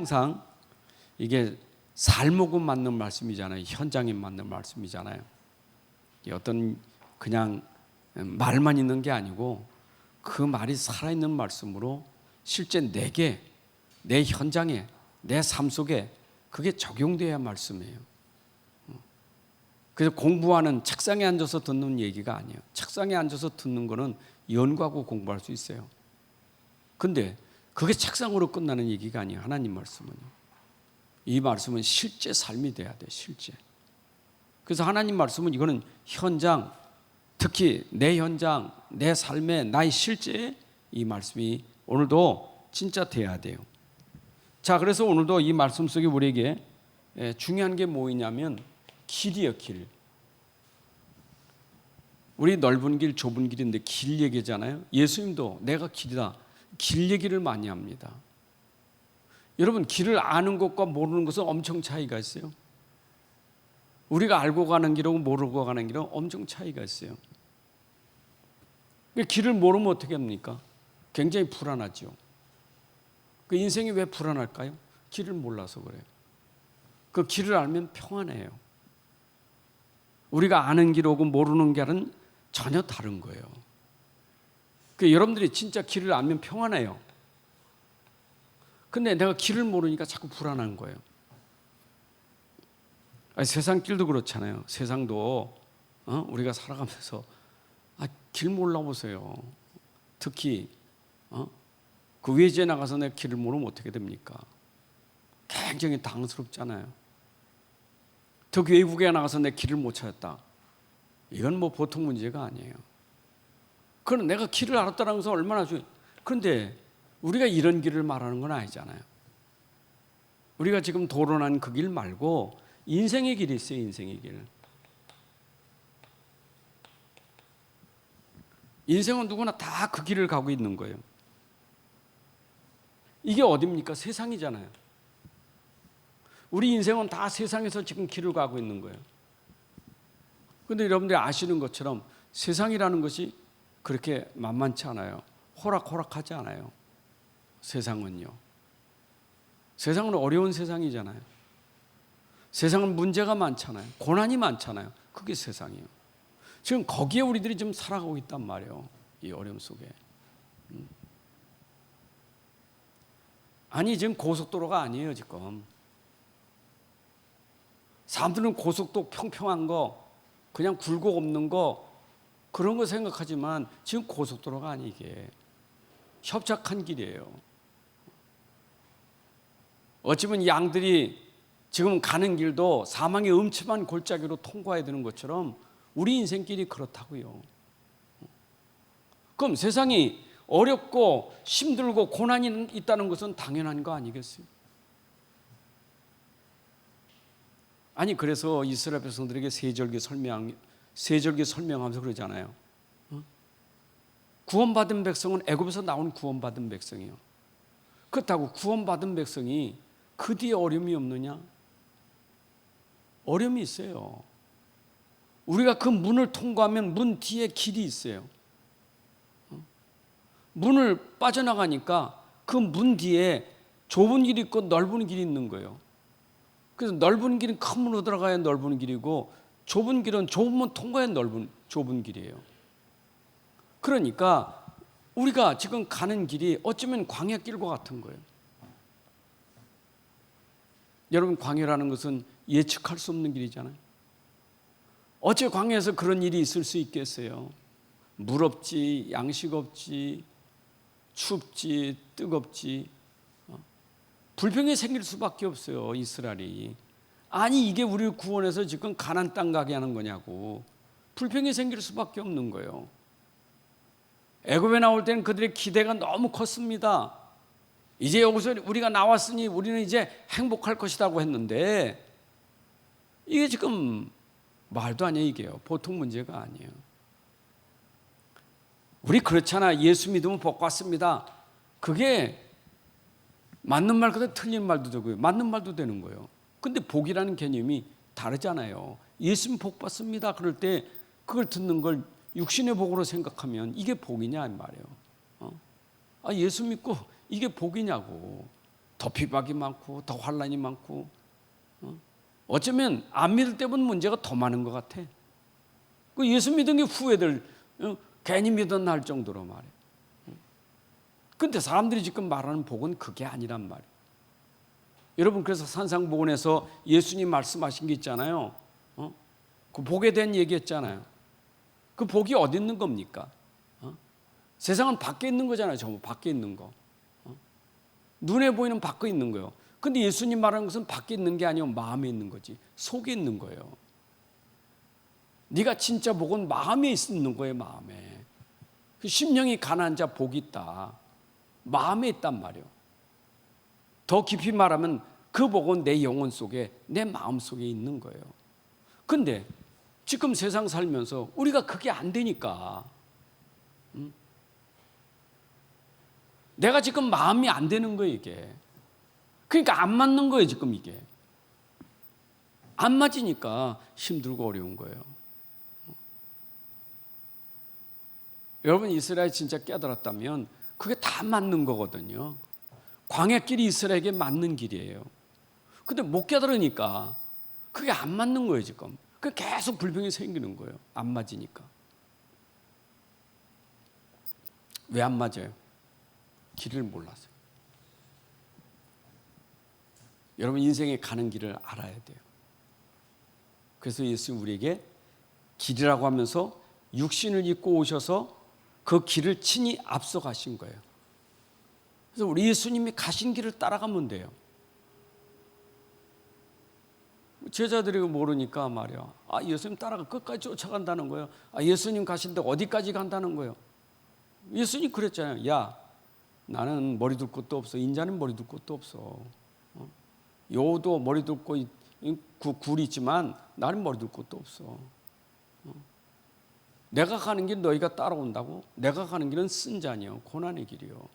항상 이게 살목은 맞는 말씀이잖아요. 현장에 맞는 말씀이잖아요. 어떤 그냥 말만 있는 게 아니고 그 말이 살아있는 말씀으로 실제 내게, 내 현장에, 내 삶 속에 그게 적용돼야 말씀이에요. 그래서 공부하는 책상에 앉아서 듣는 얘기가 아니에요. 책상에 앉아서 듣는 거는 연구하고 공부할 수 있어요. 근데 그게 책상으로 끝나는 얘기가 아니에요. 하나님 말씀은요. 이 말씀은 실제 삶이 돼야 돼, 실제. 그래서 하나님 말씀은 이거는 현장, 특히 내 현장, 내 삶의 나의 실제 이 말씀이 오늘도 진짜 돼야 돼요. 자, 그래서 오늘도 이 말씀 속에 우리에게 중요한 게 뭐냐면 길이에요, 길. 우리 넓은 길, 좁은 길인데 길 얘기잖아요. 예수님도 내가 길이다. 길 얘기를 많이 합니다. 여러분, 길을 아는 것과 모르는 것은 엄청 차이가 있어요. 우리가 알고 가는 길하고 모르고 가는 길은 엄청 차이가 있어요. 길을 모르면 어떻게 합니까? 굉장히 불안하죠. 그 인생이 왜 불안할까요? 길을 몰라서 그래요. 그 길을 알면 평안해요. 우리가 아는 길하고 모르는 길은 전혀 다른 거예요. 여러분들이 진짜 길을 알면 평안해요. 근데 내가 길을 모르니까 자꾸 불안한 거예요. 세상 길도 그렇잖아요. 세상도 우리가 살아가면서 길 몰라보세요. 특히 그 외지에 나가서 내 길을 모르면 어떻게 됩니까? 굉장히 당황스럽잖아요. 특히 외국에 나가서 내 길을 못 찾았다. 이건 뭐 보통 문제가 아니에요. 그럼 내가 길을 알았다는 것은 얼마나 중요해요. 그런데 우리가 이런 길을 말하는 건 아니잖아요. 우리가 지금 도론한 그 길 말고 인생의 길이 있어요. 인생의 길. 인생은 누구나 다 그 길을 가고 있는 거예요. 이게 어디입니까? 세상이잖아요. 우리 인생은 다 세상에서 지금 길을 가고 있는 거예요. 그런데 여러분들이 아시는 것처럼 세상이라는 것이 그렇게 만만치 않아요. 호락호락하지 않아요. 세상은요. 세상은 어려운 세상이잖아요. 세상은 문제가 많잖아요. 고난이 많잖아요. 그게 세상이에요. 지금 거기에 우리들이 좀 살아가고 있단 말이에요. 이 어려움 속에. 아니, 지금 고속도로가 아니에요, 지금. 사람들은 고속도로 평평한 거, 그냥 굴곡 없는 거, 그런 거 생각하지만 지금 고속도로가 아니, 이게. 협착한 길이에요. 어찌보면 양들이 지금 가는 길도 사망의 음침한 골짜기로 통과해야 되는 것처럼 우리 인생길이 그렇다고요. 그럼 세상이 어렵고 힘들고 고난이 있다는 것은 당연한 거 아니겠어요? 아니, 그래서 이스라엘 백성들에게 세절기 설명하면서 그러잖아요. 구원받은 백성은 애굽에서 나온 구원받은 백성이에요. 그렇다고 구원받은 백성이 그 뒤에 어려움이 없느냐? 어려움이 있어요. 우리가 그 문을 통과하면 문 뒤에 길이 있어요. 문을 빠져나가니까 그 문 뒤에 좁은 길이 있고 넓은 길이 있는 거예요. 그래서 넓은 길은 큰 문으로 들어가야 넓은 길이고 좁은 길은 좁은 문 통과해야 좁은 길이에요. 그러니까 우리가 지금 가는 길이 어쩌면 광야길과 같은 거예요. 여러분, 광야라는 것은 예측할 수 없는 길이잖아요. 어째 광야에서 그런 일이 있을 수 있겠어요? 물 없지, 양식 없지, 춥지, 뜨겁지, 불평이 생길 수밖에 없어요, 이스라엘이. 아니, 이게 우리를 구원해서 지금 가나안 땅 가게 하는 거냐고. 불평이 생길 수밖에 없는 거예요. 애굽에 나올 때는 그들의 기대가 너무 컸습니다. 이제 여기서 우리가 나왔으니 우리는 이제 행복할 것이라고 했는데 이게 지금 말도 아니에요. 이게요. 보통 문제가 아니에요. 우리 그렇잖아. 예수 믿으면 복 받습니다. 그게 맞는 말 그대로 틀린 말도 되고요. 맞는 말도 되는 거예요. 근데 복이라는 개념이 다르잖아요. 예수님 복 받습니다. 그럴 때 그걸 듣는 걸 육신의 복으로 생각하면 이게 복이냐 이 말이에요. 예수 믿고 이게 복이냐고. 더 핍박이 많고 더 환난이 많고 어쩌면 안 믿을 때보다 문제가 더 많은 것 같아. 그 예수 믿은 게 후회될 괜히 믿었나 할 정도로 말해. 근데 사람들이 지금 말하는 복은 그게 아니란 말이에요. 여러분 그래서 산상복원에서 예수님 말씀하신 게 있잖아요. 그 복에 대한 얘기했잖아요. 그 복이 어디 있는 겁니까? 세상은 밖에 있는 거잖아요. 전부 밖에 있는 거. 눈에 보이는 밖에 있는 거예요. 근데 예수님 말하는 것은 밖에 있는 게 아니고 마음에 있는 거지. 속에 있는 거예요. 네가 진짜 복은 마음에 있는 거예요. 마음에. 그 심령이 가난한 자 복이 있다. 마음에 있단 말이에요. 더 깊이 말하면 그 복은 내 영혼 속에 내 마음 속에 있는 거예요. 근데 지금 세상 살면서 우리가 그게 안 되니까 내가 지금 마음이 안 되는 거예요. 이게 그러니까 안 맞는 거예요. 지금 이게 안 맞으니까 힘들고 어려운 거예요. 여러분 이스라엘 진짜 깨달았다면 그게 다 맞는 거거든요. 광야길이 이스라엘에게 맞는 길이에요. 근데 못 깨달으니까 그게 안 맞는 거예요. 지금 그 계속 불평이 생기는 거예요. 안 맞으니까. 왜 안 맞아요? 길을 몰라서요. 여러분 인생에 가는 길을 알아야 돼요. 그래서 예수 우리에게 길이라고 하면서 육신을 입고 오셔서 그 길을 친히 앞서가신 거예요. 그래서 우리 예수님이 가신 길을 따라가면 돼요. 제자들이 모르니까 말이야. 예수님 따라가 끝까지 쫓아간다는 거예요. 예수님 가신데 어디까지 간다는 거예요. 예수님 그랬잖아요. 야, 나는 머리 둘 곳도 없어. 인자는 머리 둘 곳도 없어. 여우도 머리 둘 곳 굴이 있지만 나는 머리 둘 곳도 없어. 내가 가는 길 너희가 따라온다고? 내가 가는 길은 쓴 자니요, 고난의 길이요,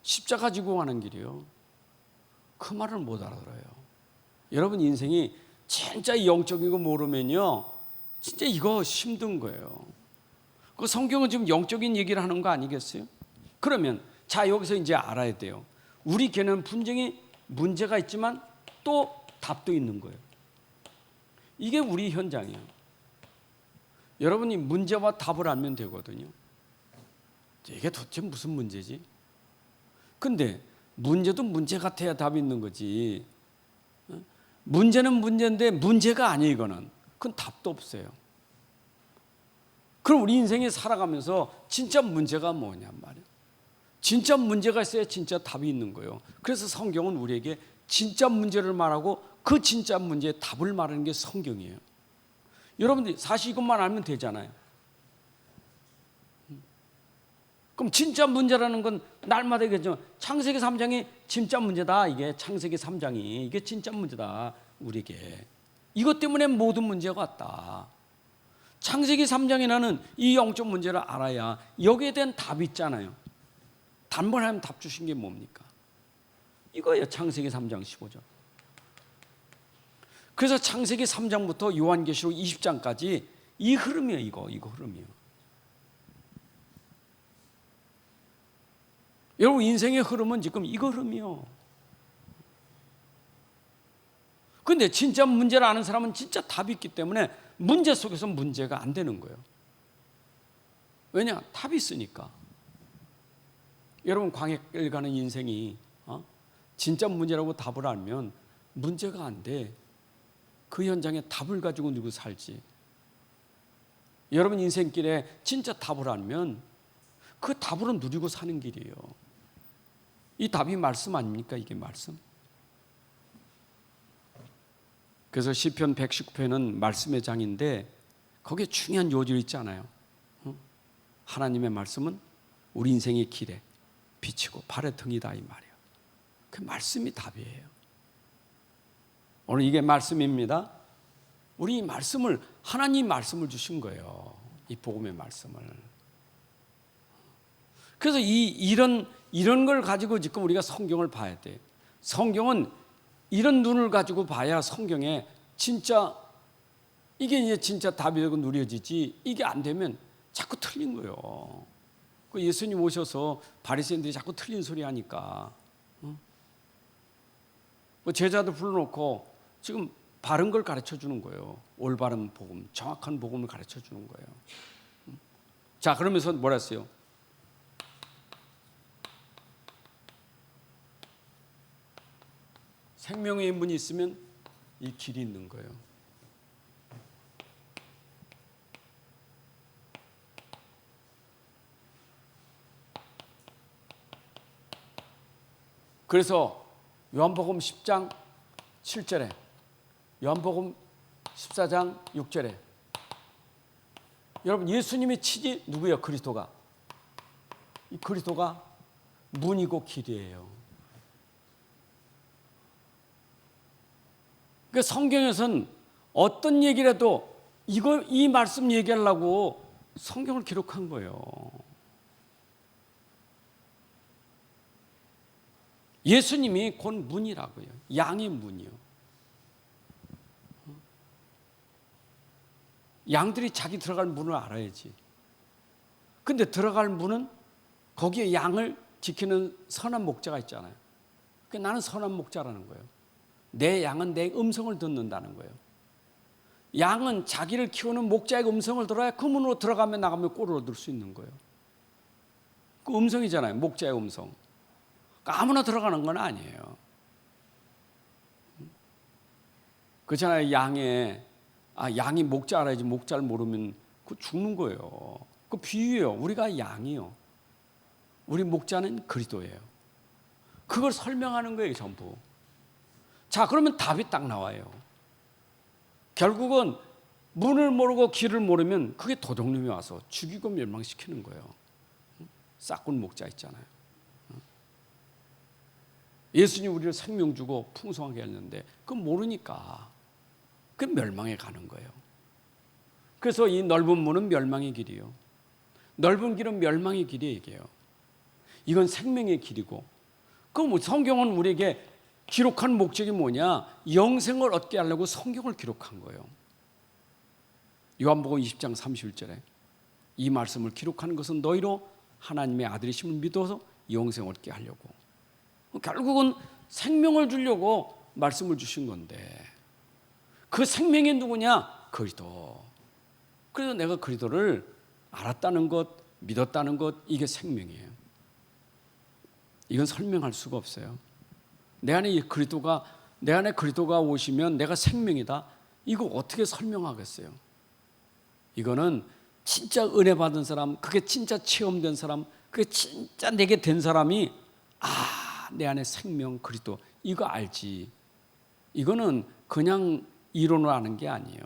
십자가 지고 가는 길이요. 그 말을 못 알아들어요. 여러분 인생이 진짜 영적인 거 모르면요, 진짜 이거 힘든 거예요. 그 성경은 지금 영적인 얘기를 하는 거 아니겠어요? 그러면 자 여기서 이제 알아야 돼요. 우리 걔는 분명히 문제가 있지만 또 답도 있는 거예요. 이게 우리 현장이에요. 여러분이 문제와 답을 알면 되거든요. 이게 도대체 무슨 문제지? 근데 문제도 문제 같아야 답이 있는 거지. 문제는 문제인데 문제가 아니에요. 이거는 그건 답도 없어요. 그럼 우리 인생에 살아가면서 진짜 문제가 뭐냔 말이에요. 진짜 문제가 있어야 진짜 답이 있는 거예요. 그래서 성경은 우리에게 진짜 문제를 말하고 그 진짜 문제의 답을 말하는 게 성경이에요. 여러분들이 사실 이것만 알면 되잖아요. 그럼 진짜 문제라는 건 날마다 얘기하죠. 창세기 3장이 진짜 문제다. 이게 창세기 3장이 이게 진짜 문제다. 우리에게 이것 때문에 모든 문제가 왔다. 창세기 3장에 나는 이 영적 문제를 알아야 여기에 대한 답이 있잖아요. 단번에 하면 답 주신 게 뭡니까? 이거예요. 창세기 3장 15절. 그래서 창세기 3장부터 요한계시록 20장까지 이 흐름이에요. 이거 흐름이에요. 여러분 인생의 흐름은 지금 이거 흐름이요. 그런데 진짜 문제를 아는 사람은 진짜 답이 있기 때문에 문제 속에서 문제가 안 되는 거예요. 왜냐? 답이 있으니까. 여러분 광야길 가는 인생이 진짜 문제라고 답을 알면 문제가 안 돼. 그 현장에 답을 가지고 누구 살지. 여러분 인생길에 진짜 답을 알면 그 답으로 누리고 사는 길이에요. 이 답이 말씀 아닙니까? 이게 말씀. 그래서 시편 119편은 말씀의 장인데 거기에 중요한 요절이 있잖아요. 하나님의 말씀은 우리 인생의 길에 비치고 발의 등이다 이 말이에요. 그 말씀이 답이에요. 오늘 이게 말씀입니다. 우리 이 말씀을 하나님 말씀을 주신 거예요. 이 복음의 말씀을. 그래서 이런 걸 가지고 지금 우리가 성경을 봐야 돼. 성경은 이런 눈을 가지고 봐야 성경에 진짜 이게 이제 진짜 답이 되고 누려지지. 이게 안 되면 자꾸 틀린 거예요. 그 예수님 오셔서 바리새인들이 자꾸 틀린 소리 하니까 뭐 제자들 불러놓고 지금 바른 걸 가르쳐 주는 거예요. 올바른 복음, 정확한 복음을 가르쳐 주는 거예요. 자, 그러면서 뭐라 했어요? 생명의 문이 있으면 이 길이 있는 거예요. 그래서 요한복음 10장 7절에 요한복음 14장 6절에 여러분 예수님의 치지 누구예요? 그리스도가. 이 그리스도가 문이고 길이에요. 그러니까 성경에서는 어떤 얘기를 해도 이 말씀 얘기하려고 성경을 기록한 거예요. 예수님이 곧 문이라고요. 양의 문이요. 양들이 자기 들어갈 문을 알아야지. 근데 들어갈 문은 거기에 양을 지키는 선한 목자가 있잖아요. 그러니까 나는 선한 목자라는 거예요. 내 양은 내 음성을 듣는다는 거예요. 양은 자기를 키우는 목자의 음성을 들어야 그 문으로 들어가면 나가면 꼴을 얻을 수 있는 거예요. 그 음성이잖아요. 목자의 음성. 그러니까 아무나 들어가는 건 아니에요. 그렇잖아요. 양이 목자 알아야지 목자를 모르면 그 죽는 거예요. 그 비유예요. 우리가 양이요. 우리 목자는 그리스도예요. 그걸 설명하는 거예요. 전부. 자, 그러면 답이 딱 나와요. 결국은 문을 모르고 길을 모르면 그게 도둑놈이 와서 죽이고 멸망시키는 거예요. 싹군 목자 있잖아요. 예수님 우리를 생명 주고 풍성하게 했는데 그건 모르니까 그 멸망에 가는 거예요. 그래서 이 넓은 문은 멸망의 길이요. 넓은 길은 멸망의 길이 얘기해요. 이건 생명의 길이고, 그럼 성경은 우리에게 기록한 목적이 뭐냐? 영생을 얻게 하려고 성경을 기록한 거예요. 요한복음 20장 31절에 이 말씀을 기록하는 것은 너희로 하나님의 아들이심을 믿어서 영생을 얻게 하려고. 결국은 생명을 주려고 말씀을 주신 건데 그 생명이 누구냐? 그리스도. 그래서 내가 그리스도를 알았다는 것, 믿었다는 것, 이게 생명이에요. 이건 설명할 수가 없어요. 내 안에 그리스도가 오시면 내가 생명이다. 이거 어떻게 설명하겠어요? 이거는 진짜 은혜 받은 사람, 그게 진짜 체험된 사람, 그게 진짜 내게 된 사람이 내 안에 생명 그리스도 이거 알지. 이거는 그냥 이론으로 아는 게 아니에요.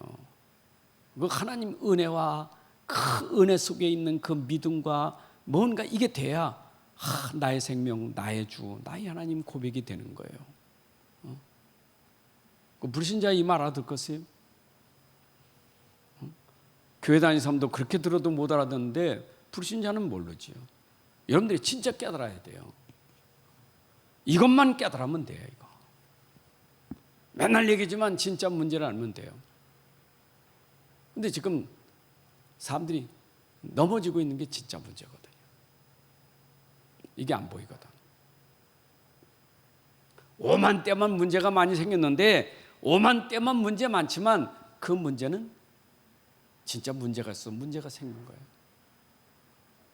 그 하나님 은혜와 그 은혜 속에 있는 그 믿음과 뭔가 이게 돼야 나의 생명, 나의 주, 나의 하나님 고백이 되는 거예요. 그 불신자 이 말 알아듣겠어요? 교회 다니는 사람도 그렇게 들어도 못 알아듣는데 불신자는 모르지요. 여러분들이 진짜 깨달아야 돼요. 이것만 깨달으면 돼요. 이거. 맨날 얘기지만 진짜 문제를 알면 돼요. 근데 지금 사람들이 넘어지고 있는 게 진짜 문제거든요. 이게 안 보이거든. 오만 때만 문제가 많이 생겼는데 오만 때만 문제 많지만 그 문제는 진짜 문제가 있어 문제가 생긴 거예요.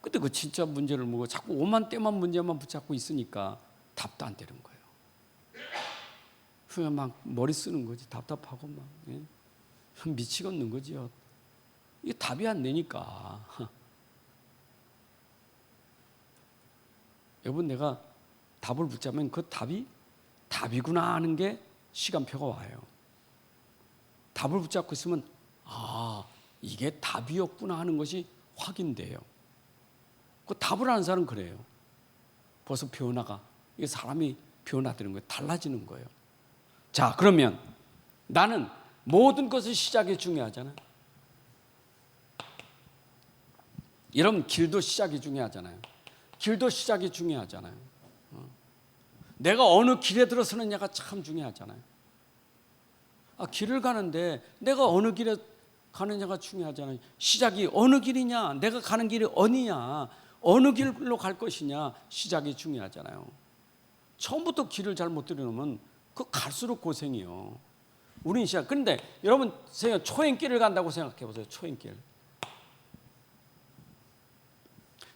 근데 그 진짜 문제를 보고 자꾸 오만 때만 문제만 붙잡고 있으니까 답도 안 되는 거예요. 그냥 막 머리 쓰는 거지. 답답하고 막 미치겠는 거지요. 이게 답이 안 되니까. 여러분 내가 답을 붙잡으면 그 답이 답이구나 하는 게 시간표가 와요. 답을 붙잡고 있으면 이게 답이었구나 하는 것이 확인돼요. 그 답을 아는 사람은 그래요. 벌써 변화가 이게 사람이 변화되는 거예요. 달라지는 거예요. 자, 그러면 나는 모든 것의 시작이 중요하잖아요. 여러분 길도 시작이 중요하잖아요. 길도 시작이 중요하잖아요. 내가 어느 길에 들어서느냐가 참 중요하잖아요. 길을 가는데 내가 어느 길에 가느냐가 중요하잖아요. 시작이 어느 길이냐, 내가 가는 길이 어디냐, 어느 길로 갈 것이냐, 시작이 중요하잖아요. 처음부터 길을 잘못 들여놓으면 그 갈수록 고생이요. 우린 시작. 그런데 여러분 초행길을 간다고 생각해 보세요. 초행길.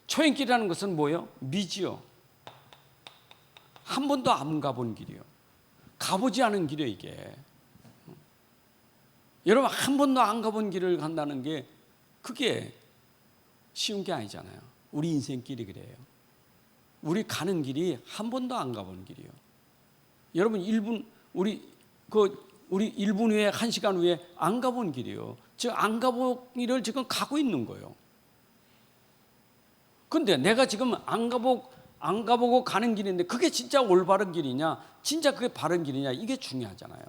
초행길이라는 것은 뭐예요? 미지요. 한 번도 안 가본 길이요. 가보지 않은 길이에요, 이게. 여러분 한 번도 안 가본 길을 간다는 게 그게 쉬운 게 아니잖아요. 우리 인생길이 그래요. 우리 가는 길이 한 번도 안 가본 길이요. 여러분 1분 우리 1분 후에 1시간 후에 안 가본 길이요. 즉 안 가본 길을 지금 가고 있는 거예요. 근데 내가 지금 안 가보고 가는 길인데 그게 진짜 올바른 길이냐, 진짜 그게 바른 길이냐, 이게 중요하잖아요.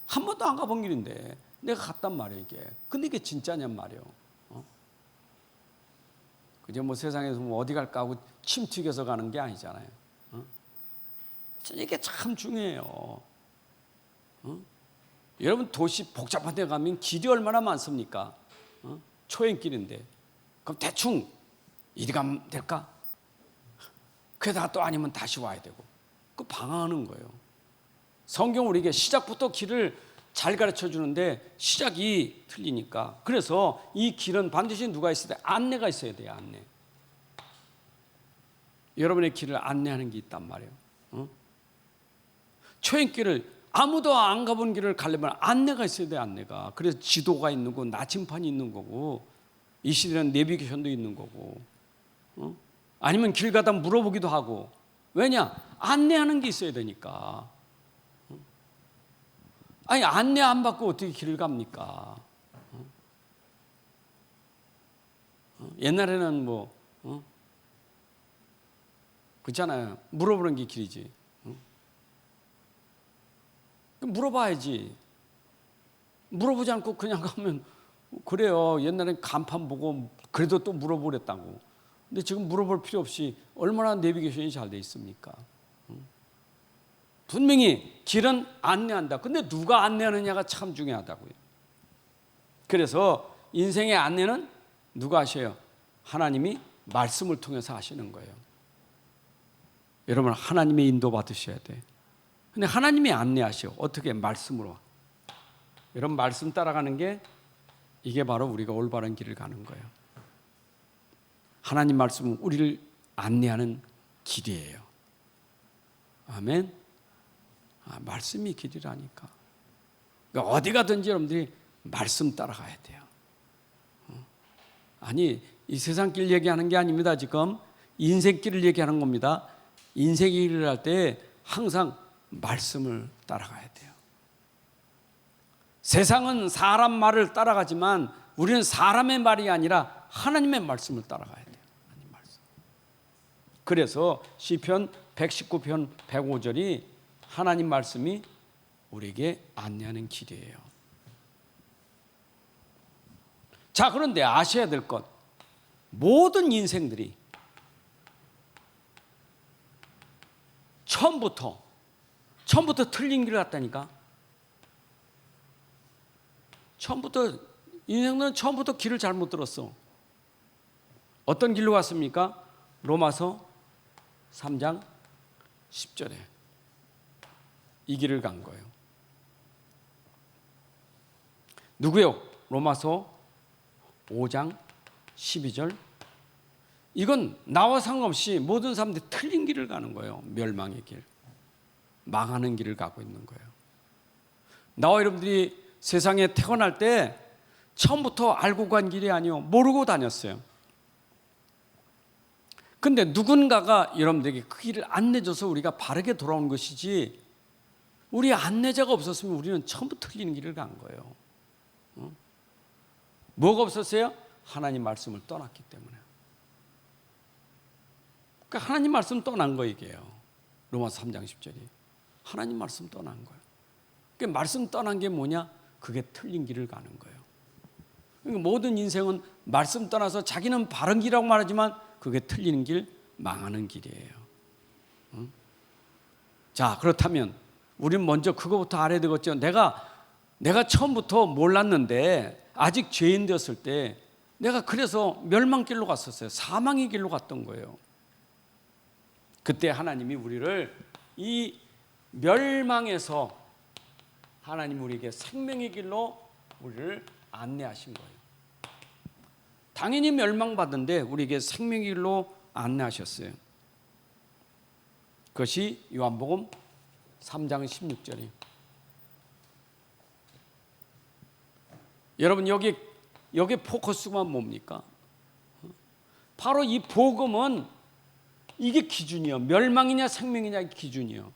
한 번도 안 가본 길인데 내가 갔단 말이에요, 이게. 근데 이게 진짜냔 말이에요. 그저 뭐 세상에서 뭐 어디 갈까 하고 침 튀겨서 가는 게 아니잖아요. 이게 참 중요해요. 여러분 도시 복잡한 데 가면 길이 얼마나 많습니까? 초행길인데 그럼 대충 이리 가면 될까? 그러다가 또 아니면 다시 와야 되고 그 방황하는 거예요. 성경 우리에게 시작부터 길을 잘 가르쳐 주는데 시작이 틀리니까. 그래서 이 길은 반드시 누가 있어야 돼? 안내가 있어야 돼요. 안내. 여러분의 길을 안내하는 게 있단 말이에요. 초행길을 아무도 안 가본 길을 가려면 안내가 있어야 돼. 안내가. 그래서 지도가 있는 거고 나침판이 있는 거고 이 시대는 내비게이션도 있는 거고 아니면 길 가다 물어보기도 하고. 왜냐? 안내하는 게 있어야 되니까. 아니 안내 안 받고 어떻게 길을 갑니까? 옛날에는 뭐 그렇잖아요. 물어보는 게 길이지. 물어봐야지. 물어보지 않고 그냥 가면 그래요. 옛날엔 간판 보고 그래도 또 물어보랬다고. 근데 지금 물어볼 필요 없이 얼마나 내비게이션이 잘 돼 있습니까? 분명히 길은 안내한다. 근데 누가 안내하느냐가 참 중요하다고요. 그래서 인생의 안내는 누가 하셔요? 하나님이 말씀을 통해서 하시는 거예요. 여러분 하나님의 인도 받으셔야 돼. 근데 하나님이 안내하셔. 어떻게? 말씀으로. 여러분 말씀 따라가는 게 이게 바로 우리가 올바른 길을 가는 거예요. 하나님 말씀은 우리를 안내하는 길이에요. 아멘. 말씀이 길이라니까. 그러니까 어디 가든지 여러분들이 말씀 따라가야 돼요. 아니 이 세상 길 얘기하는 게 아닙니다. 지금 인생길을 얘기하는 겁니다. 인생 길을 할 때 항상 말씀을 따라가야 돼요. 세상은 사람 말을 따라가지만 우리는 사람의 말이 아니라 하나님의 말씀을 따라가야 돼요. 하나님 말씀. 그래서 시편 119편 105절이 하나님 말씀이 우리에게 안내하는 길이에요. 자, 그런데 아셔야 될 것, 모든 인생들이 처음부터 틀린 길을 갔다니까. 인생은 처음부터 길을 잘못 들었어. 어떤 길로 갔습니까? 로마서 3장 10절에 이 길을 간 거예요. 누구요? 로마서 5장 12절. 이건 나와 상관없이 모든 사람들이 틀린 길을 가는 거예요. 멸망의 길, 망하는 길을 가고 있는 거예요. 나와 여러분들이 세상에 태어날 때 처음부터 알고 간 길이 아니요, 모르고 다녔어요. 근데 누군가가 여러분들에게 그 길을 안내줘서 우리가 바르게 돌아온 것이지, 우리 안내자가 없었으면 우리는 처음부터 틀리는 길을 간 거예요. 뭐가 없었어요? 하나님 말씀을 떠났기 때문에. 그러니까 하나님 말씀 떠난 거 이게요. 로마서 3장 10절이 하나님 말씀 떠난 거예요. 그러니까 말씀 떠난 게 뭐냐? 그게 틀린 길을 가는 거예요. 그러니까 모든 인생은 말씀 떠나서 자기는 바른 길이라고 말하지만 그게 틀리는 길, 망하는 길이에요. 자, 그렇다면 우리는 먼저 그거부터 알아야 되겠죠. 내가 처음부터 몰랐는데 아직 죄인 되었을 때 내가 그래서 멸망길로 갔었어요. 사망의 길로 갔던 거예요. 그때 하나님이 우리를 이 멸망에서 하나님 우리에게 생명의 길로 우리를 안내하신 거예요. 당연히 멸망받은데 우리에게 생명의 길로 안내하셨어요. 그것이 요한복음 3장 16절이에요. 여러분 여기 포커스가 뭡니까? 바로 이 복음은 이게 기준이요. 멸망이냐 생명이냐 기준이요.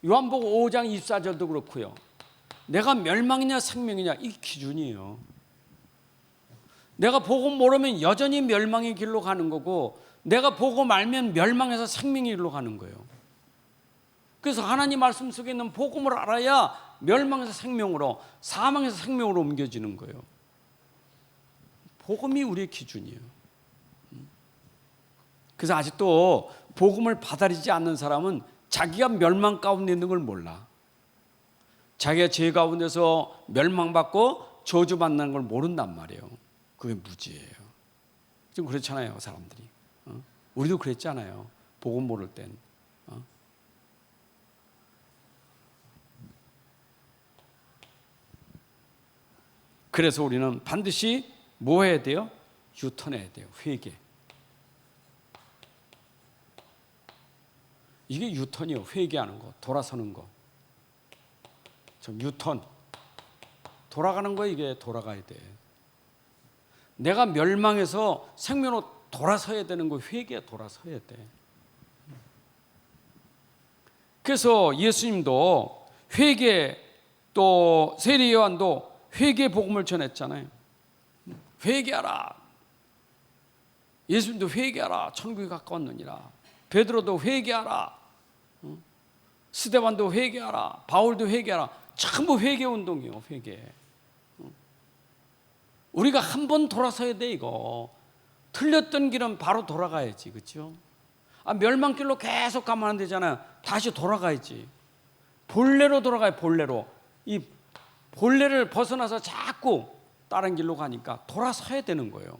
요한복음 5장 24절도 그렇고요. 내가 멸망이냐 생명이냐 이 기준이에요. 내가 복음 모르면 여전히 멸망의 길로 가는 거고, 내가 복음 알면 멸망에서 생명의 길로 가는 거예요. 그래서 하나님 말씀 속에 있는 복음을 알아야 멸망에서 생명으로, 사망에서 생명으로 옮겨지는 거예요. 복음이 우리의 기준이에요. 그래서 아직도 복음을 받아들이지 않는 사람은 자기가 멸망 가운데 있는 걸 몰라. 자기가 죄 가운데서 멸망받고 저주받는 걸 모른단 말이에요. 그게 무지예요. 좀 그렇잖아요, 사람들이. 우리도 그랬잖아요, 복음 모를 땐. 그래서 우리는 반드시 뭐 해야 돼요? 유턴해야 돼요. 회개. 이게 유턴이에요. 회개하는 거, 돌아서는 거. 좀 유턴. 돌아가는 거, 이게 돌아가야 돼. 내가 멸망해서 생명으로 돌아서야 되는 거, 회개에 돌아서야 돼. 그래서 예수님도 회개, 또 세리 요한도 회개 복음을 전했잖아요. 회개하라. 예수님도 회개하라. 천국이 가까웠느니라. 베드로도 회개하라. 스데반도 회개하라. 바울도 회개하라. 전부 회개 운동이에요. 회개. 우리가 한 번 돌아서야 돼. 이거 틀렸던 길은 바로 돌아가야지. 그렇죠? 멸망길로 계속 가면 안 되잖아요. 다시 돌아가야지. 본래로 돌아가요. 본래로. 이 본래를 벗어나서 자꾸 다른 길로 가니까 돌아서야 되는 거예요.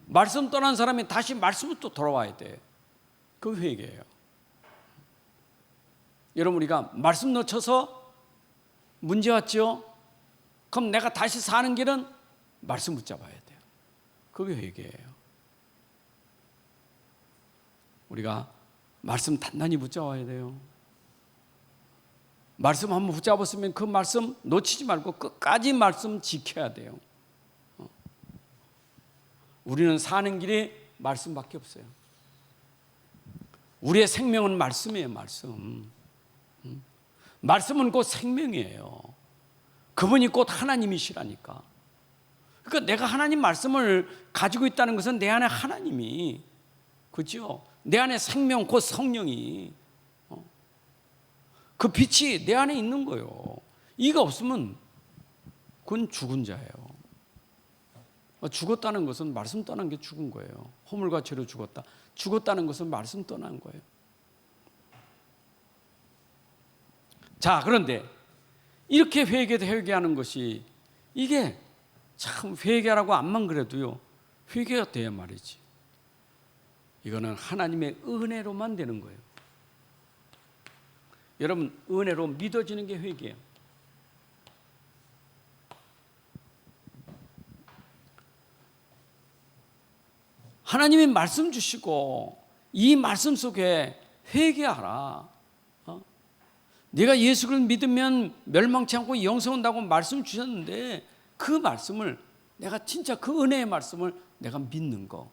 말씀 떠난 사람이 다시 말씀으로 돌아와야 돼. 그 회개예요. 여러분, 우리가 말씀 놓쳐서 문제 왔죠? 그럼 내가 다시 사는 길은 말씀 붙잡아야 돼요. 그게 회개예요. 우리가 말씀 단단히 붙잡아야 돼요. 말씀 한번 붙잡았으면 그 말씀 놓치지 말고 끝까지 말씀 지켜야 돼요. 우리는 사는 길이 말씀밖에 없어요. 우리의 생명은 말씀이에요. 말씀. 말씀은 곧 생명이에요. 그분이 곧 하나님이시라니까. 그러니까 내가 하나님 말씀을 가지고 있다는 것은 내 안에 하나님이, 그렇죠? 내 안에 생명 곧 성령이, 그 빛이 내 안에 있는 거예요. 이가 없으면 그건 죽은 자예요. 죽었다는 것은 말씀 떠난 게 죽은 거예요. 허물과 죄로 죽었다. 죽었다는 것은 말씀 떠난 거예요. 자, 그런데 이렇게 회개하는 것이, 이게 참 회개라고 암만 그래도요, 회개가 돼야 말이지. 이거는 하나님의 은혜로만 되는 거예요. 여러분, 은혜로 믿어지는 게 회개예요. 하나님이 말씀 주시고 이 말씀 속에 회개하라. 네가 예수를 믿으면 멸망치 않고 영생 온다고 말씀 주셨는데, 그 말씀을 내가 진짜 그 은혜의 말씀을 내가 믿는 거,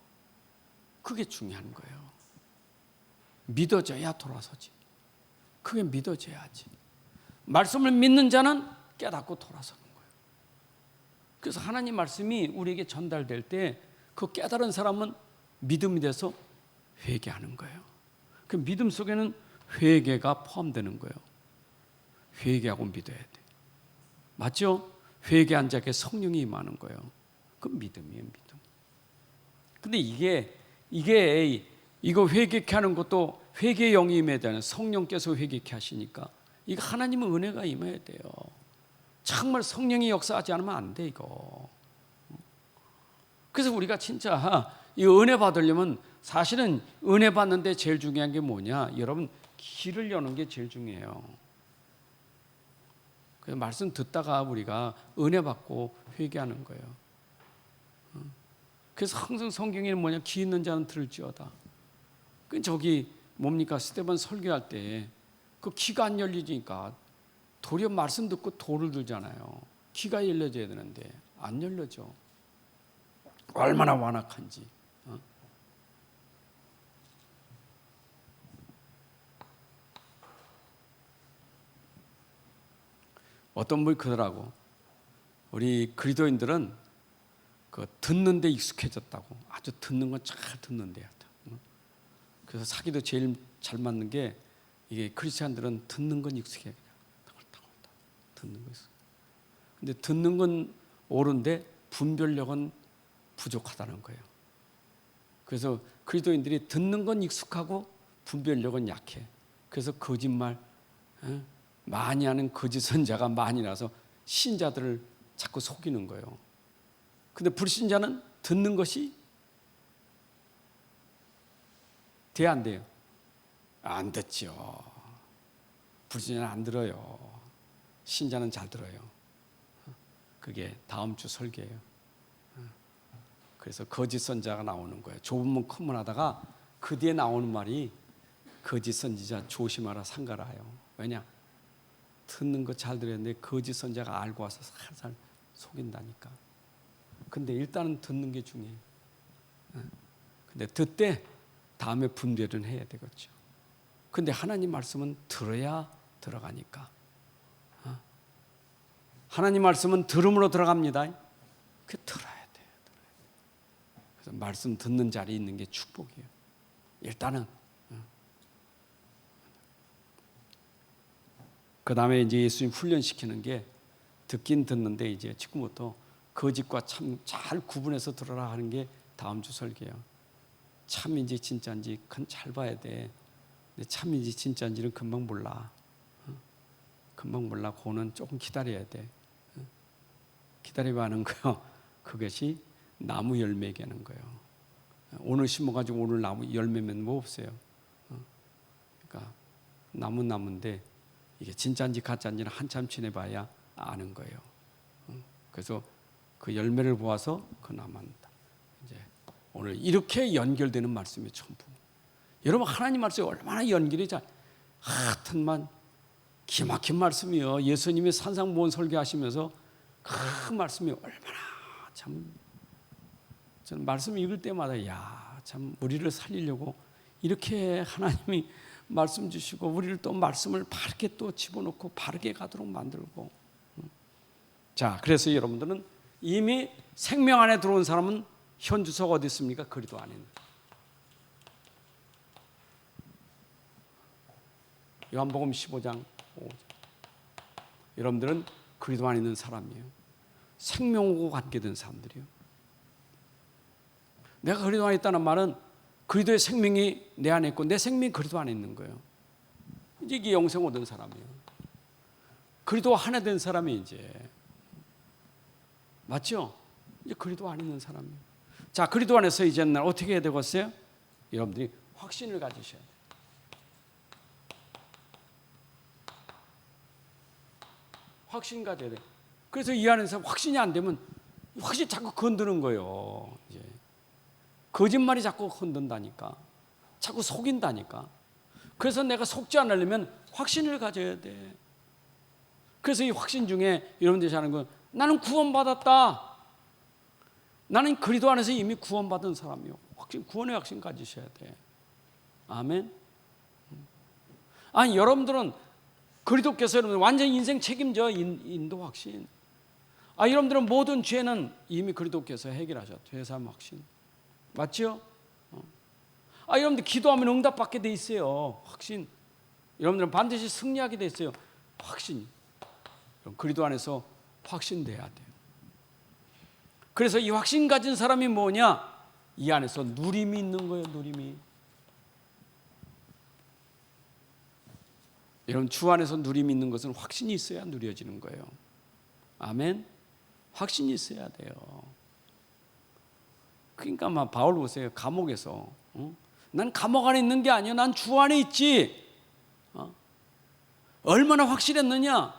그게 중요한 거예요. 믿어져야 돌아서지. 그게 믿어져야지. 말씀을 믿는 자는 깨닫고 돌아서는 거예요. 그래서 하나님 말씀이 우리에게 전달될 때 그 깨달은 사람은 믿음이 돼서 회개하는 거예요. 그 믿음 속에는 회개가 포함되는 거예요. 회개하고 믿어야 돼. 맞죠? 회개한 자에게 성령이 임하는 거예요. 그 믿음이에요, 믿음. 근데 이거 회개케 하는 것도 회개의 영이 임해야 되는, 성령께서 회개케 하시니까 이거 하나님의 은혜가 임해야 돼요. 정말 성령이 역사하지 않으면 안 돼, 이거. 그래서 우리가 진짜 이 은혜 받으려면 사실은 은혜 받는데 제일 중요한 게 뭐냐? 여러분, 길을 여는 게 제일 중요해요. 그래서 말씀 듣다가 우리가 은혜 받고 회개하는 거예요. 그래서 항상 성경에는 뭐냐? 귀 있는 자는 들을지어다. 그 저기 뭡니까? 스데반 설교할 때 그 귀가 안 열리니까 도리어 말씀 듣고 돌을 들잖아요. 귀가 열려져야 되는데 안 열려져. 얼마나 완악한지. 어떤 분이 그러더라고. 우리 그리스도인들은 그 듣는 데 익숙해졌다고. 아주 듣는 건 잘 듣는데요. 그래서 사기도 제일 잘 맞는 게 이게 크리스찬들은 듣는 건 익숙해. 듣는 거 있어. 근데 듣는 건 옳은데 분별력은 부족하다는 거예요. 그래서 그리스도인들이 듣는 건 익숙하고 분별력은 약해. 그래서 거짓말 많이 하는 거짓 선자가 많이 나서 신자들을 자꾸 속이는 거예요. 근데 불신자는 듣는 것이 돼, 안 돼요? 안 듣죠. 불신자는 안 들어요. 신자는 잘 들어요. 그게 다음 주 설계예요. 그래서 거짓 선자가 나오는 거예요. 좁은 문 큰 문 하다가 그 뒤에 나오는 말이 거짓 선지자 조심하라 상가라요. 왜냐? 듣는 거 잘 들었는데 거짓 선자가 알고 와서 살살 속인다니까. 근데 일단은 듣는 게 중요해요. 근데 듣되 다음에 분별은 해야 되겠죠. 근데 하나님 말씀은 들어야 들어가니까. 하나님 말씀은 들음으로 들어갑니다. 그 들어야 돼요. 그래서 말씀 듣는 자리에 있는 게 축복이에요. 일단은. 그 다음에 이제 예수님 훈련시키는 게 듣긴 듣는데 이제 지금부터 거짓과 참 잘 구분해서 들어라 하는 게 다음 주 설계예요. 참인지 진짜인지 잘 봐야 돼. 근데 참인지 진짜인지는 금방 몰라. 금방 몰라. 그거는 조금 기다려야 돼. 기다려야 하는 거요. 그것이 나무 열매 개는 거예요. 오늘 심어가지고 오늘 나무 열매면 뭐 없어요. 그러니까 나무인데 이게 진짜인지 가짜인지는 한참 지내봐야 아는 거예요. 그래서 그 열매를 보아서 그 나무한다. 이제 오늘 이렇게 연결되는 말씀이 전부. 여러분 하나님 말씀이 얼마나 연결이 잘 하여튼만 기막힌 말씀이요. 예수님이 산상보원 설교하시면서 그 말씀이 얼마나 참 저는 말씀 읽을 때마다 참 우리를 살리려고 이렇게 하나님이 말씀 주시고 우리를 또 말씀을 바르게 또 집어넣고 바르게 가도록 만들고. 자, 그래서 여러분들은 이미 생명 안에 들어온 사람은 현 주소가 어디 있습니까? 그리스도 안에 있는. 요한복음 15장 5절. 여러분들은 그리스도 안에 있는 사람이에요. 생명하고 관계된 사람들이에요. 내가 그리스도 안에 있다는 말은 그리스도의 생명이 내 안에 있고 내 생명이 그리스도 안에 있는 거예요. 이제 이게 영생 얻은 사람이에요. 그리스도와 하나 된 사람이 이제 맞죠? 이제 그리스도 안에 있는 사람이에요. 자, 그리스도 안에서 이제는 어떻게 해야 되겠어요? 여러분들이 확신을 가지셔야 돼요. 확신 가져야 돼요. 그래서 이 안에서 확신이 안 되면 확신이 자꾸 건드는 거예요. 이제 거짓말이 자꾸 흔든다니까. 자꾸 속인다니까. 그래서 내가 속지 않으려면 확신을 가져야 돼. 그래서 이 확신 중에 여러분들이 하는 건 나는 구원받았다. 나는 그리스도 안에서 이미 구원받은 사람이요. 확신, 구원의 확신 가지셔야 돼. 아멘. 아니 여러분들은 그리스도께서 여러분 완전 인생 책임져 인도 확신. 여러분들은 모든 죄는 이미 그리스도께서 해결하셨죠. 회사함 확신. 맞죠? 여러분들 기도하면 응답받게 돼 있어요. 확신. 여러분들은 반드시 승리하게 돼 있어요. 확신. 그리스도 안에서 확신돼야 돼요. 그래서 이 확신 가진 사람이 뭐냐? 이 안에서 누림이 있는 거예요. 누림이. 여러분 주 안에서 누림이 있는 것은 확신이 있어야 누려지는 거예요. 아멘. 확신이 있어야 돼요. 그러니까 막 바울 보세요. 감옥에서. 난 감옥 안에 있는 게 아니야. 난 주 안에 있지. 얼마나 확실했느냐.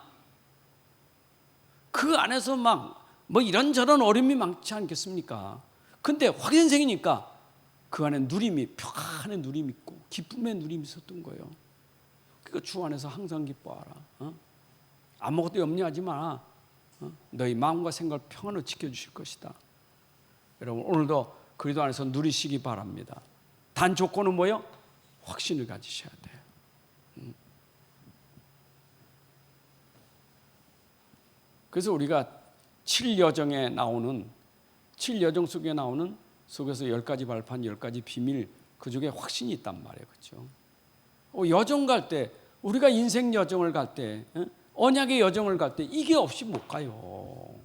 그 안에서 막 뭐 이런저런 어려움이 많지 않겠습니까? 근데 확인생이니까 그 안에 누림이, 평안의 누림이 있고 기쁨의 누림이 있었던 거예요. 그러니까 주 안에서 항상 기뻐하라. 아무것도 염려하지 마라. 너희 마음과 생각을 평안으로 지켜주실 것이다. 여러분 오늘도 그리스도 안에서 누리시기 바랍니다. 단 조건은 뭐예요? 확신을 가지셔야 돼요. 그래서 우리가 7여정에 나오는 7여정 속에 나오는 속에서 10가지 발판, 10가지 비밀, 그 중에 확신이 있단 말이에요. 그렇죠? 여정 갈 때, 우리가 인생 여정을 갈 때, 언약의 여정을 갈 때 이게 없이 못 가요.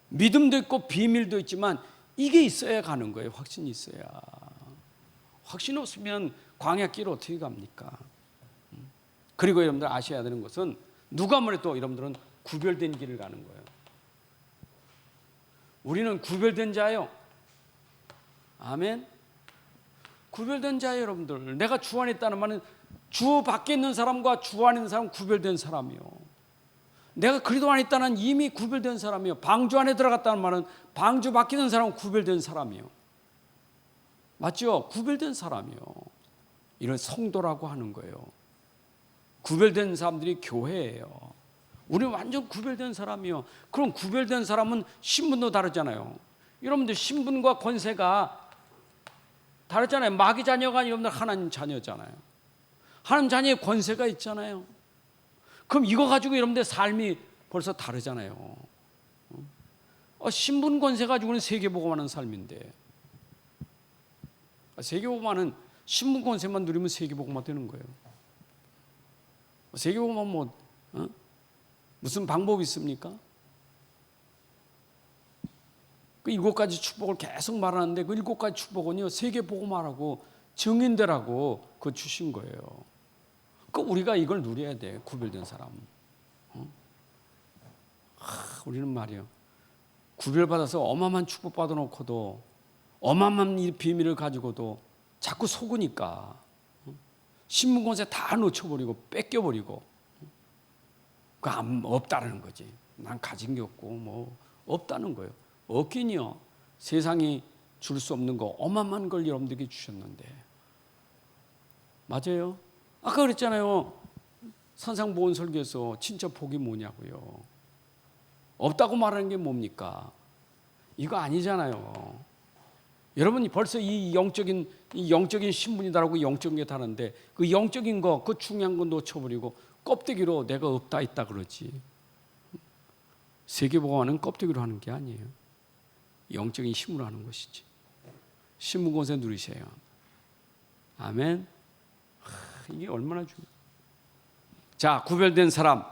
믿음도 있고 비밀도 있지만 이게 있어야 가는 거예요. 확신이 있어야. 확신 없으면 광야길 어떻게 갑니까? 그리고 여러분들 아셔야 되는 것은 누가 뭐래도 여러분들은 구별된 길을 가는 거예요. 우리는 구별된 자예요. 아멘. 구별된 자예요, 여러분들. 내가 주 안에 있다는 말은 주 밖에 있는 사람과 주 안에 있는 사람은 구별된 사람이요. 내가 그리스도 안에 있다는 이미 구별된 사람이요. 방주 안에 들어갔다는 말은 방주 밖에 있는 사람은 구별된 사람이요. 맞죠? 구별된 사람이요. 이런 성도라고 하는 거예요. 구별된 사람들이 교회예요. 우리는 완전 구별된 사람이요. 그럼 구별된 사람은 신분도 다르잖아요. 여러분들 신분과 권세가 다르잖아요. 마귀 자녀가 여러분들 하나님 자녀잖아요. 하나님 자녀의 권세가 있잖아요. 그럼 이거 가지고 여러분들 삶이 벌써 다르잖아요. 신분 권세 가지고는 세계복음하는 삶인데, 세계복음하는 신분 권세만 누리면 세계복음화 되는 거예요. 세계복음은 뭐 무슨 방법이 있습니까? 그 7가지 축복을 계속 말하는데 그 7가지 축복은요, 세계복음화라고 증인되라고 그거 주신 거예요. 그 우리가 이걸 누려야 돼. 구별된 사람. 우리는 말이요, 구별받아서 어마어마한 축복 받아놓고도 어마어마한 이 비밀을 가지고도 자꾸 속으니까 신분권세 다 놓쳐버리고 뺏겨버리고 없다는 거지. 난 가진 게 없고 뭐 없다는 거예요. 없긴요. 세상이 줄 수 없는 거 어마어마한 걸 여러분들에게 주셨는데. 맞아요. 아까 그랬잖아요. 산상보훈 설교에서 진짜 복이 뭐냐고요. 없다고 말하는 게 뭡니까? 이거 아니잖아요. 여러분이 벌써 이 영적인 신분이다라고 영적인 게 다른데 그 영적인 거, 그 중요한 거 놓쳐버리고 껍데기로 내가 없다 있다 그러지. 세계복음화는 껍데기로 하는 게 아니에요. 영적인 힘으로 하는 것이지. 신분권세 누리세요. 아멘. 이게 얼마나 중요해요. 자, 구별된 사람.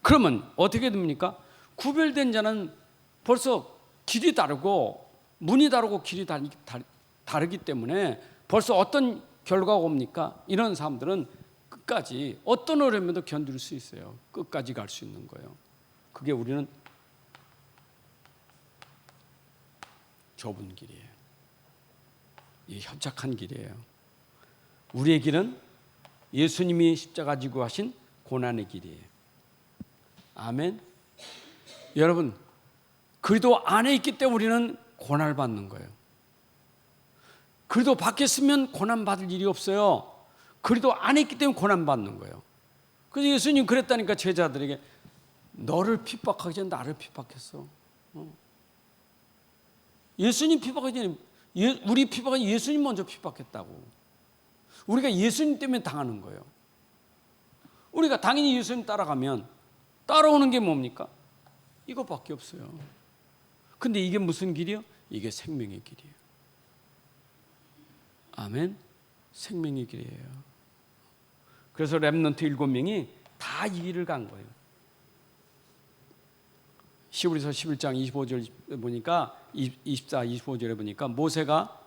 그러면 어떻게 됩니까? 구별된 자는 벌써 길이 다르고 문이 다르고 길이 다르기 때문에 벌써 어떤 결과가 옵니까? 이런 사람들은 끝까지 어떤 어려움에도 견딜 수 있어요. 끝까지 갈 수 있는 거예요. 그게 우리는 좁은 길이에요. 이 협착한 길이에요. 우리의 길은 예수님이 십자가 지고 하신 고난의 길이에요. 아멘. 여러분, 그리스도 안에 있기 때문에 우리는 고난을 받는 거예요. 그리스도 밖에 있으면 고난 받을 일이 없어요. 그리스도 안에 있기 때문에 고난 받는 거예요. 그래서 예수님 그랬다니까 제자들에게 너를 핍박하기 전에 나를 핍박했어. 예수님 핍박하기 전에 우리 핍박은 예수님 먼저 핍박했다고. 우리가 예수님 때문에 당하는 거예요. 우리가 당연히 예수님 따라가면 따라오는 게 뭡니까? 이것밖에 없어요. 근데 이게 무슨 길이요? 이게 생명의 길이에요. 아멘. 생명의 길이에요. 그래서 렘넌트 7명이 다 이 길을 간 거예요. 히브리서 11장 25절 보니까 24, 25절에 보니까 모세가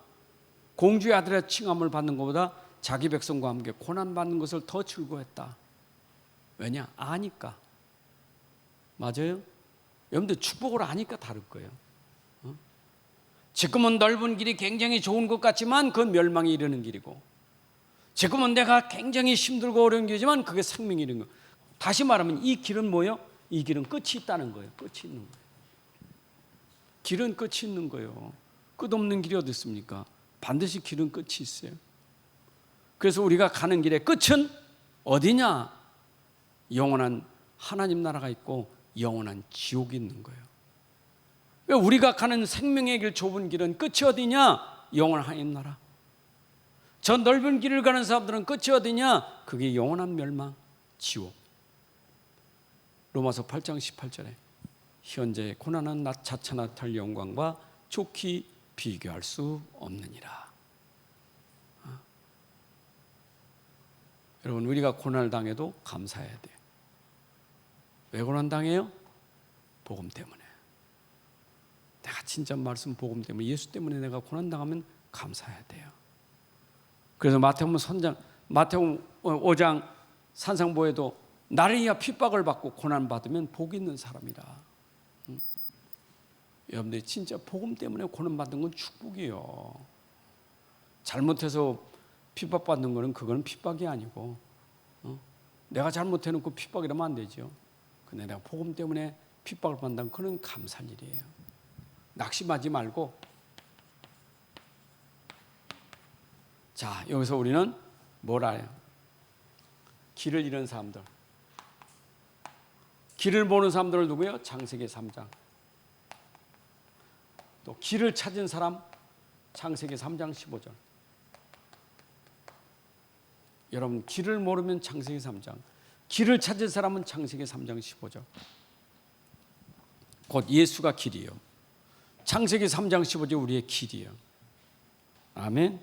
공주의 아들의 칭함을 받는 것보다 자기 백성과 함께 고난받는 것을 더 즐거워했다. 왜냐? 아니까. 맞아요? 여러분들 축복을 아니까 다를 거예요. 지금은 넓은 길이 굉장히 좋은 것 같지만 그건 멸망에 이르는 길이고, 지금은 내가 굉장히 힘들고 어려운 길이지만 그게 생명이 이르는 거예요. 다시 말하면 이 길은 뭐예요? 이 길은 끝이 있다는 거예요. 끝이 있는 거예요. 길은 끝이 있는 거예요. 끝없는 길이 어디 있습니까? 반드시 길은 끝이 있어요. 그래서 우리가 가는 길의 끝은 어디냐? 영원한 하나님 나라가 있고 영원한 지옥이 있는 거예요. 왜 우리가 가는 생명의 길, 좁은 길은 끝이 어디냐? 영원한 하나님 나라. 저 넓은 길을 가는 사람들은 끝이 어디냐? 그게 영원한 멸망, 지옥. 로마서 8장 18절에 현재의 고난은 나 자차 나타날 영광과 좋게 비교할 수 없느니라. 여러분, 우리가 고난을 당해도 감사해야 돼요. 왜 고난 당해요? 복음 때문에. 내가 진짜 말씀 복음 때문에, 예수 때문에 내가 고난 당하면 감사해야 돼요. 그래서 마태복음 5장 산상보에도 나를 위하여 핍박을 받고 고난 받으면 복이 있는 사람이라. 여러분들 진짜 복음 때문에 고난 받는 건 축복이에요. 잘못해서 핍박받는 거는 그거는 핍박이 아니고, 내가 잘못해놓고 핍박이라면 안 되죠. 근데 내가 복음 때문에 핍박을 받는다면 그건 감사할 일이에요. 낙심하지 말고. 자, 여기서 우리는 뭘 알아요? 길을 잃은 사람들. 길을 모르는 사람들을 누구예요? 창세기 3장. 또 길을 찾은 사람, 창세기 3장 15절. 여러분, 길을 모르면 창세기 3장, 길을 찾은 사람은 창세기 3장 15절. 곧 예수가 길이요. 창세기 3장 15절 우리의 길이요. 아멘.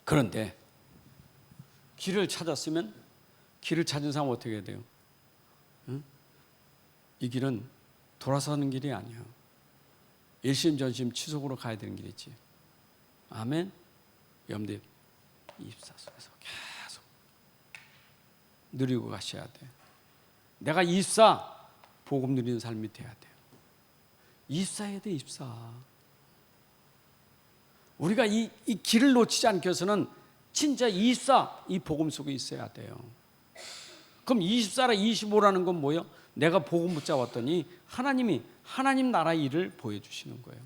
그런데 길을 찾았으면, 길을 찾은 사람은 어떻게 해야 돼요? 응? 이 길은 돌아서는 길이 아니에요. 일심전심 지속으로 가야 되는 길이지. 아멘. 여러분들 입사 속에서 계속 누리고 가셔야 돼. 내가 입사 복음 누리는 삶이 돼야 돼요. 입사해야 돼. 입사. 우리가 이 길을 놓치지 않기 위해서는 진짜 입사, 이 복음 속에 있어야 돼요. 그럼 24라 25라는 건 뭐예요? 내가 복음 붙잡았더니 하나님이 하나님 나라 일을 보여주시는 거예요.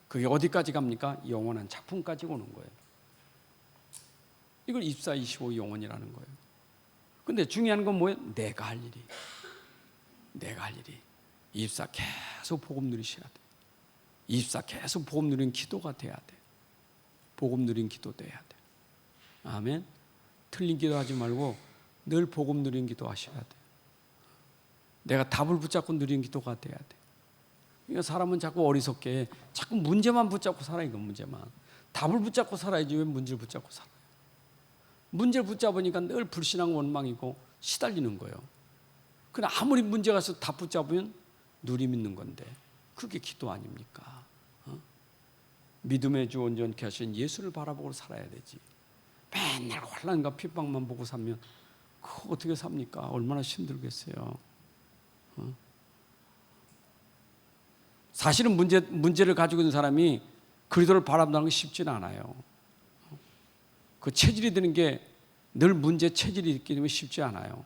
그게 어디까지 갑니까? 영원한 작품까지 오는 거예요. 이걸 24, 25 영원이라는 거예요. 근데 중요한 건 뭐예요? 내가 할 일이. 내가 할 일이. 24 계속 복음 누리셔야 돼. 24 계속 복음 누리는 기도가 돼야 돼. 복음 누리는 기도 돼야 돼. 아멘. 틀린 기도하지 말고 늘 복음 누리는 기도 하셔야 돼. 내가 답을 붙잡고 누리는 기도가 돼야 돼. 그러니까 사람은 자꾸 어리석게 자꾸 문제만 붙잡고 살아요. 이거 문제만. 답을 붙잡고 살아야지 왜 문제를 붙잡고 살아요. 문제를 붙잡으니까 늘 불신앙 원망이고 시달리는 거예요. 그러나 아무리 문제가 있어도 답 붙잡으면 누림 있는 건데 그게 기도 아닙니까? 믿음의 주 온전케 하신 예수를 바라보고 살아야 되지. 맨날 혼란과 핍박만 보고 살면 그거 어떻게 삽니까? 얼마나 힘들겠어요. 사실은 문제를 가지고 있는 사람이 그리스도를 바라본다는 게 쉽지는 않아요. 그 체질이 드는 게 늘 문제 체질이 있기 때문에 쉽지 않아요.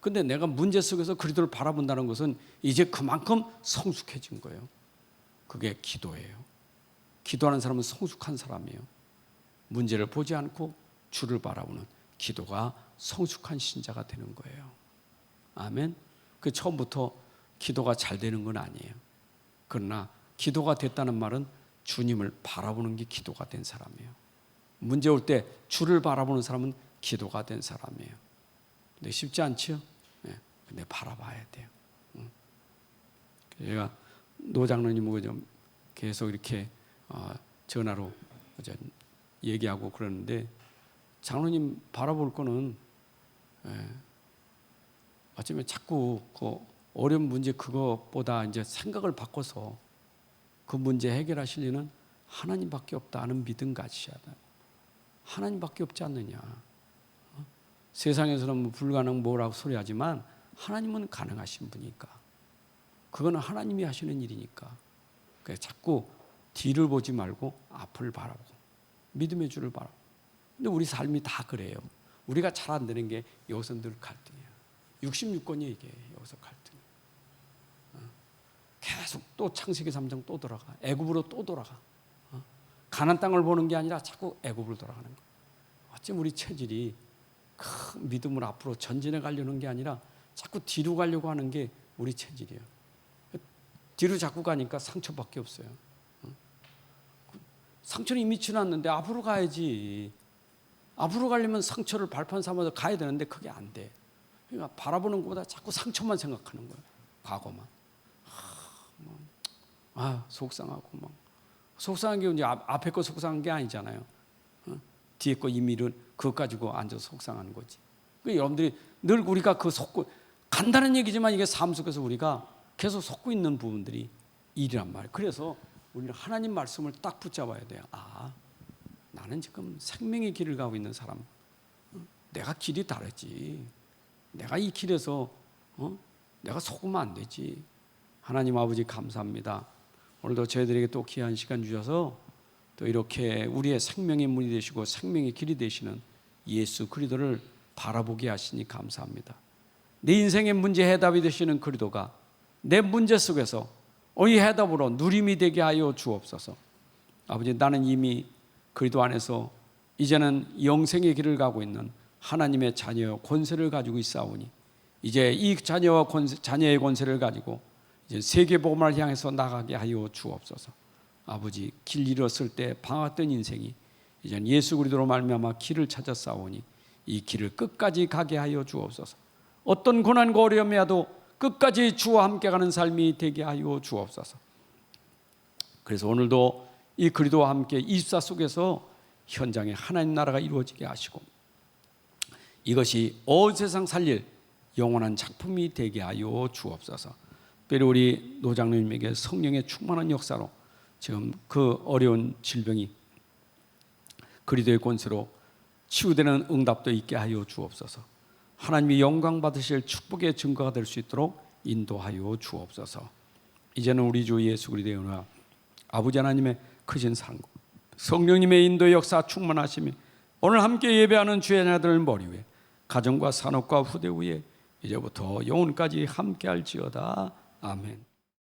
근데 내가 문제 속에서 그리스도를 바라본다는 것은 이제 그만큼 성숙해진 거예요. 그게 기도예요. 기도하는 사람은 성숙한 사람이에요. 문제를 보지 않고 주를 바라보는 기도가 성숙한 신자가 되는 거예요. 아멘. 그 처음부터 기도가 잘 되는 건 아니에요. 그러나 기도가 됐다는 말은 주님을 바라보는 게 기도가 된 사람이에요. 문제 올 때 주를 바라보는 사람은 기도가 된 사람이에요. 근데 쉽지 않죠? 네. 근데 바라봐야 돼요. 제가 노 장로님하고 좀 계속 이렇게 전화로 얘기하고 그러는데 장로님 바라볼 거는 어쩌면 자꾸 그 어려운 문제 그것보다 이제 생각을 바꿔서 그 문제 해결하실 리는 하나님밖에 없다는 믿음 가지셔야 돼요. 하나님밖에 없지 않느냐. 세상에서는 뭐 불가능 뭐라고 소리하지만 하나님은 가능하신 분이니까. 그거는 하나님이 하시는 일이니까. 그래서 자꾸 뒤를 보지 말고 앞을 바라보고 믿음의 주를 바라보고. 근데 우리 삶이 다 그래요. 우리가 잘 안 되는 게 여기서 늘 갈등이에요. 66권이 이게 여기서 갈등이에요. 계속 또 창세기 3장 또 돌아가. 애굽으로 또 돌아가. 가나안 땅을 보는 게 아니라 자꾸 애굽으로 돌아가는 거예요. 어쩜 우리 체질이 큰 믿음을 앞으로 전진해 가려는 게 아니라 자꾸 뒤로 가려고 하는 게 우리 체질이에요. 뒤로 자꾸 가니까 상처밖에 없어요. 상처는 이미 지났는데 앞으로 가야지. 앞으로 가려면 상처를 발판 삼아서 가야 되는데 그게 안 돼. 그러니까 바라보는 것보다 자꾸 상처만 생각하는 거예요. 과거만. 속상하고 막. 속상한 게 이제 앞에 거 속상한 게 아니잖아요. 뒤에 거 임의를 그것 가지고 앉아서 속상한 거지. 그러니까 여러분들이 늘 우리가 그 속고 간단한 얘기지만 이게 삶 속에서 우리가 계속 속고 있는 부분들이 일이란 말이에요. 그래서 우리는 하나님 말씀을 딱 붙잡아야 돼요. 나는 지금 생명의 길을 가고 있는 사람. 내가 길이 다르지. 내가 이 길에서 내가 속으면 안 되지. 하나님 아버지 감사합니다. 오늘도 저희들에게 또 귀한 시간 주셔서 또 이렇게 우리의 생명의 문이 되시고 생명의 길이 되시는 예수 그리스도를 바라보게 하시니 감사합니다. 내 인생의 문제 해답이 되시는 그리스도가 내 문제 속에서 이 해답으로 누림이 되게 하여 주옵소서. 아버지, 나는 이미 그리스도 안에서 이제는 영생의 길을 가고 있는 하나님의 자녀 권세를 가지고 있사오니 이제 이 자녀와 자녀의 권세를 가지고 이제 세계 복음을 향해서 나가게 하여 주옵소서. 아버지, 길 잃었을 때 방황했던 인생이 이제는 예수 그리스도로 말미암아 길을 찾아 싸우니 이 길을 끝까지 가게 하여 주옵소서. 어떤 고난과 어려움이 와도 끝까지 주와 함께 가는 삶이 되게 하여 주옵소서. 그래서 오늘도 이 그리스도와 함께 24 속에서 현장에 하나님 나라가 이루어지게 하시고 이것이 온 세상 살릴 영원한 작품이 되게 하여 주옵소서. 특별히 우리 노장로님에게 성령의 충만한 역사로 지금 그 어려운 질병이 그리스도의 권세로 치유되는 응답도 있게 하여 주옵소서. 하나님이 영광 받으실 축복의 증거가 될 수 있도록 인도하여 주옵소서. 이제는 우리 주 예수 그리스도의 은혜와 아버지 하나님의 크신 사랑과 성령님의 인도의 역사 충만하심이 오늘 함께 예배하는 주의 자녀들 머리 위에 가정과 산업과 후대 위에 이제부터 영혼까지 함께 할지어다. 아멘.